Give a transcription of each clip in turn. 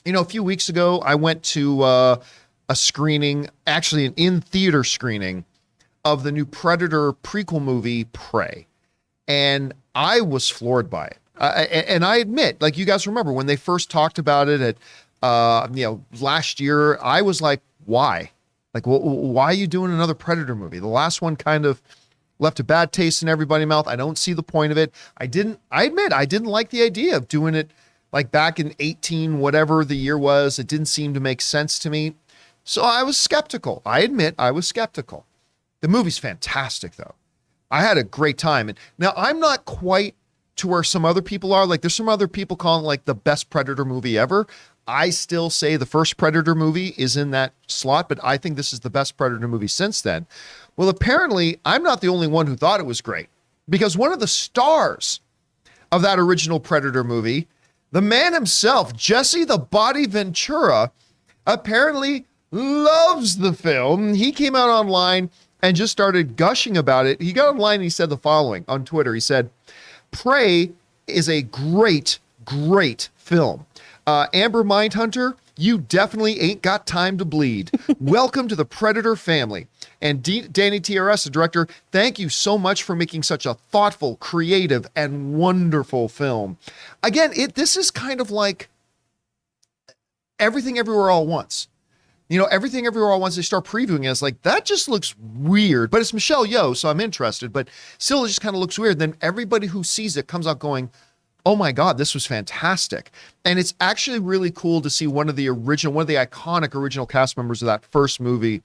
A few weeks ago, I went to a screening, actually an in-theater screening of the new Predator prequel movie, Prey. And I was floored by it. And I admit, like you guys remember when they first talked about it at, last year, I was like, why? Like, why are you doing another Predator movie? The last one kind of left a bad taste in everybody's mouth. I don't see the point of it. I admit, I didn't like the idea of doing it like back in 18, whatever the year was. It didn't seem to make sense to me. So I was skeptical. I admit I was skeptical. The movie's fantastic, though. I had a great time. And now I'm not quite to where some other people are. Like, there's some other people calling it like the best Predator movie ever. I still say the first Predator movie is in that slot, but I think this is the best Predator movie since then. Well, apparently, I'm not the only one who thought it was great, because one of the stars of that original Predator movie, the man himself, Jesse the Body Ventura, apparently loves the film. He came out online and just started gushing about it. He got online and he said the following on Twitter. He said, "Prey is a great, great film. Amber Mindhunter, you definitely ain't got time to bleed. Welcome to the Predator family. And Danny TRS, the director, thank you so much for making such a thoughtful, creative, and wonderful film." Again, this is kind of like Everything Everywhere All at Once. Everything Everywhere All at Once, they start previewing it. It's like, that just looks weird. But it's Michelle Yeoh, so I'm interested. But still, it just kind of looks weird. Then everybody who sees it comes out going, oh my God, this was fantastic. And it's actually really cool to see one of the iconic original cast members of that first movie.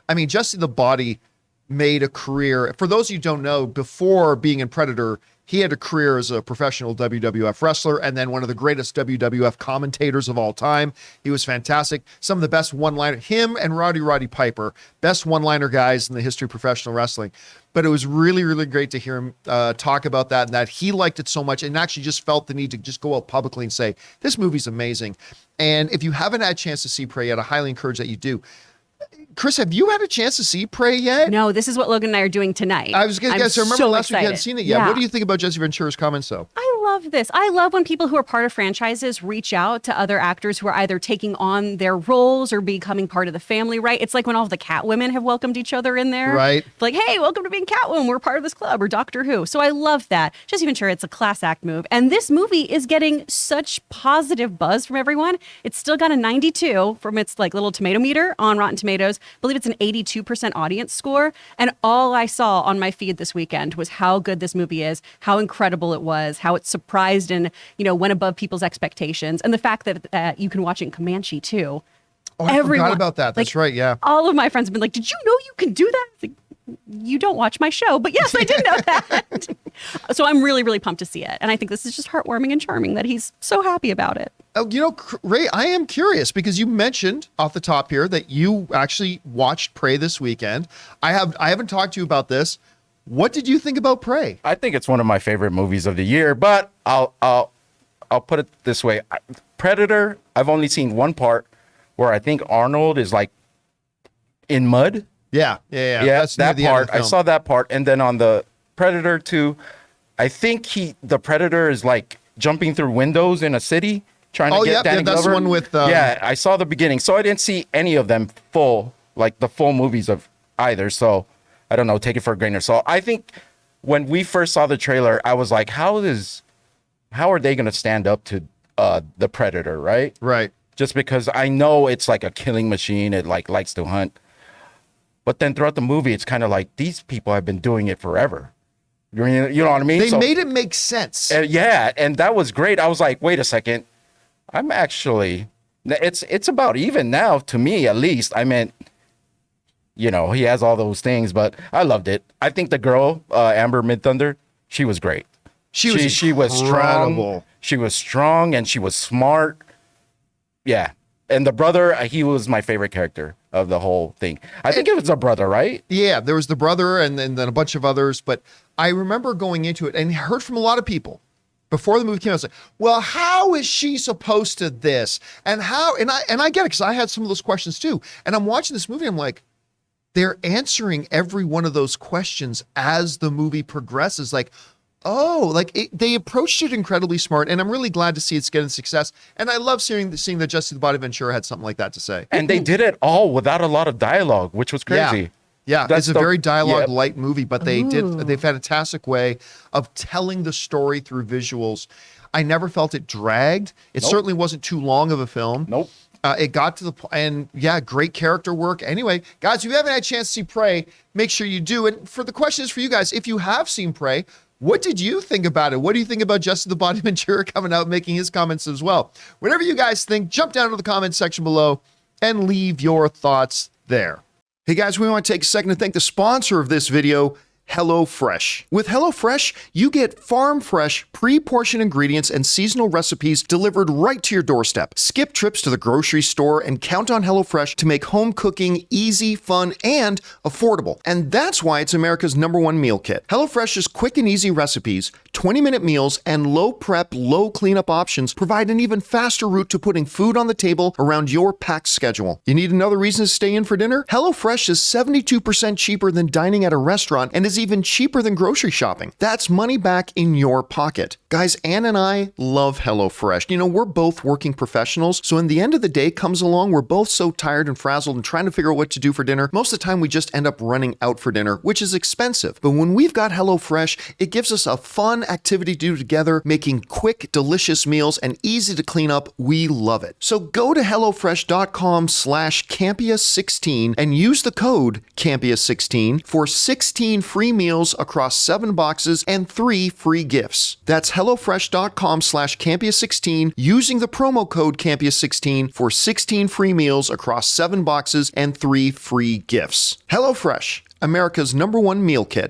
I mean, Jesse the Body made a career. For those of you who don't know, before being in Predator, he had a career as a professional WWF wrestler and then one of the greatest WWF commentators of all time. He was fantastic. Some of the best one-liner, him and Roddy Piper, best one-liner guys in the history of professional wrestling. But it was really, really great to hear him talk about that, and that he liked it so much and actually just felt the need to just go out publicly and say, this movie's amazing. And if you haven't had a chance to see Prey yet, I highly encourage that you do. Chris, have you had a chance to see Prey yet? No, this is what Logan and I are doing tonight. I was going to guess. I remember last week you hadn't seen it yet. Yeah. What do you think about Jesse Ventura's comments, though? I love this. I love when people who are part of franchises reach out to other actors who are either taking on their roles or becoming part of the family, right? It's like when all of the Catwomen have welcomed each other in there. Right. It's like, hey, welcome to being Catwoman. We're part of this club, or Doctor Who. So I love that. Jesse Ventura, it's a class act move. And this movie is getting such positive buzz from everyone. It's still got a 92 from its like little tomato meter on Rotten Tomatoes. I believe it's an 82% audience score. And all I saw on my feed this weekend was how good this movie is, how incredible it was, how it surprised and, went above people's expectations. And the fact that you can watch it in Comanche too. Oh, I forgot about that. That's right. Yeah. All of my friends have been like, did you know you can do that? It's like, you don't watch my show, but yes, I did know that. So I'm really, really pumped to see it. And I think this is just heartwarming and charming that he's so happy about it. Oh, Ray, I am curious because you mentioned off the top here that you actually watched Prey this weekend. I haven't talked to you about this. What did you think about Prey? I think it's one of my favorite movies of the year, but I'll put it this way. Predator, I've only seen one part where I think Arnold is like in mud. Yeah. That's that part. I saw that part. And then on the Predator 2, I think the Predator is like jumping through windows in a city trying to get Danny Glover. That's the one with... Yeah, I saw the beginning. So I didn't see any of them the full movies of either. So I don't know, take it for a grain of salt. I think when we first saw the trailer, I was like, how are they going to stand up to the Predator, right? Right. Just because I know it's like a killing machine. It like likes to hunt. But then throughout the movie, it's kind of like these people have been doing it forever. You know what I mean? They made it make sense. Yeah, and that was great. I was like, wait a second. I'm actually... It's about even now, to me at least. I meant, he has all those things, but I loved it. I think the girl, Amber Midthunder, she was great. She was strong. She was strong and she was smart. Yeah. And the brother, he was my favorite character of the whole thing. I think it was a brother, right? Yeah, there was the brother and then a bunch of others. But I remember going into it and heard from a lot of people before the movie came out. I was like, well, how is she supposed to this? And how? And I get it because I had some of those questions too. And I'm watching this movie. I'm like, they're answering every one of those questions as the movie progresses. Like, Oh, like they approached it incredibly smart, and I'm really glad to see it's getting success. And I love seeing that Jesse the Body Ventura had something like that to say. And they did it all without a lot of dialogue, which was crazy. Yeah, That's it's a very dialogue yep. light movie, but they've had a fantastic way of telling the story through visuals. I never felt it dragged. It certainly wasn't too long of a film. Nope. It got to the and great character work. Anyway, guys, if you haven't had a chance to see Prey, make sure you do. And for the question is for you guys, if you have seen Prey, what did you think about it? What do you think about Jesse the Body Ventura coming out and making his comments as well? Whatever you guys think, jump down to the comments section below and leave your thoughts there. Hey guys, we want to take a second to thank the sponsor of this video, HelloFresh. With HelloFresh, you get farm-fresh, pre-portioned ingredients and seasonal recipes delivered right to your doorstep. Skip trips to the grocery store and count on HelloFresh to make home cooking easy, fun, and affordable. And that's why it's America's #1 meal kit. HelloFresh's quick and easy recipes, 20-minute meals, and low-prep, low-cleanup options provide an even faster route to putting food on the table around your packed schedule. You need another reason to stay in for dinner? HelloFresh is 72% cheaper than dining at a restaurant and is even cheaper than grocery shopping. That's money back in your pocket. Guys, Ann and I love HelloFresh. You know, we're both working professionals, so in the end of the day comes along, we're both so tired and frazzled and trying to figure out what to do for dinner. Most of the time, we just end up running out for dinner, which is expensive. But when we've got HelloFresh, it gives us a fun activity to do together, making quick, delicious meals and easy to clean up. We love it. So go to HelloFresh.com/Campea16 and use the code Campea16 for 16 free meals across 7 boxes and 3 free gifts. That's HelloFresh.com/Campea16 using the promo code Campea16 for 16 free meals across 7 boxes and 3 free gifts. HelloFresh, America's #1 meal kit.